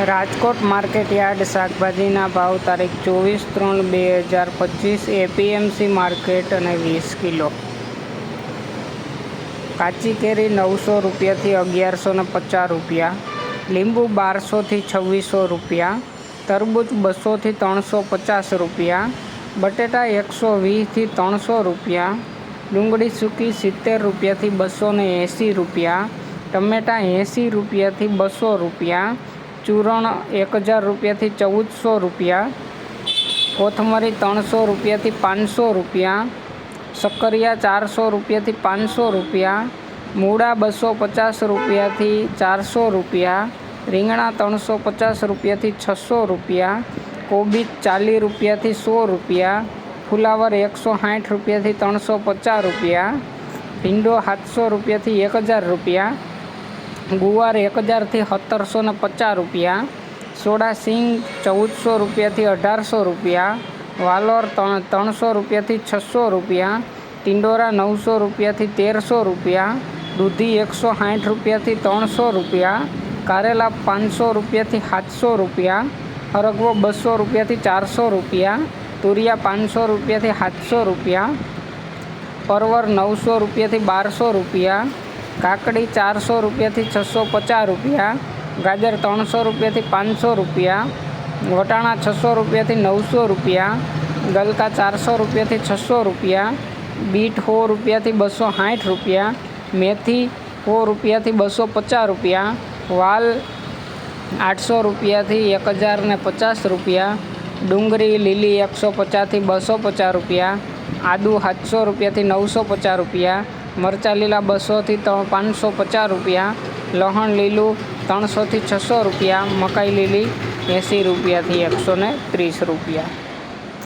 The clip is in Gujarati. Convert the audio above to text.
રાજકોટ માર્કેટ યાર્ડ શાકભાજીના ભાવ તારીખ 24/3/2025 એપીએમસી માર્કેટ અને 20 કિલો. કાચી કેરી 900 રૂપિયાથી 1150 રૂપિયા, લીંબુ 1200થી 2600 રૂપિયા, તરબૂચ 200થી 350 રૂપિયા, બટેટા 120થી 300 રૂપિયા, ડુંગળી સૂકી 70 રૂપિયાથી 280 રૂપિયા, ટમેટાં 80 રૂપિયાથી 200 રૂપિયા, ચૂરણ 1000 રૂપિયાથી 1400 રૂપિયા, કોથમરી 300 રૂપિયાથી 500 રૂપિયા, શક્કરિયા 400 રૂપિયાથી 500 રૂપિયા, મૂળા 250 રૂપિયાથી 400 રૂપિયા, રીંગણા 350 રૂપિયાથી 600 રૂપિયા, કોબીજ 40 રૂપિયાથી 100 રૂપિયા, ફુલાવર 160 રૂપિયાથી 350 રૂપિયા, ભીંડો 700 રૂપિયાથી 1000 રૂપિયા, ગુવાર 1000થી 1750 રૂપિયા, સોડા સિંગ 1400 રૂપિયાથી 1800 રૂપિયા, વાલોર 300 રૂપિયાથી 600 રૂપિયા, ટિંડોરા 900 રૂપિયાથી 1300 રૂપિયા, દૂધી 160 રૂપિયાથી 300 રૂપિયા, કારેલા 500 રૂપિયાથી 700 રૂપિયા, હરગવો 200 રૂપિયાથી 400 રૂપિયા, તુરિયા 500 રૂપિયાથી 700 રૂપિયા, પરવર 900 રૂપિયાથી 1200 રૂપિયા, કાકડી 400 રૂપિયાથી 650 રૂપિયા, ગાજર 300 રૂપિયાથી 500 રૂપિયા, વટાણા 600 રૂપિયાથી 900 રૂપિયા, ગલકા 400 રૂપિયાથી 600 રૂપિયા, બીટ 100 રૂપિયાથી 260 રૂપિયા, મેથી 100 રૂપિયાથી 250 રૂપિયા, વાલ 800 રૂપિયાથી 1050 રૂપિયા, ડુંગળી લીલી 150થી 250 રૂપિયા, આદુ 700 રૂપિયાથી 950 રૂપિયા, મરચાં લીલા 200થી 550 રૂપિયા, લસણ લીલું 300થી 600 રૂપિયા, મકાઈ લીલી 80 રૂપિયાથી 130 રૂપિયા.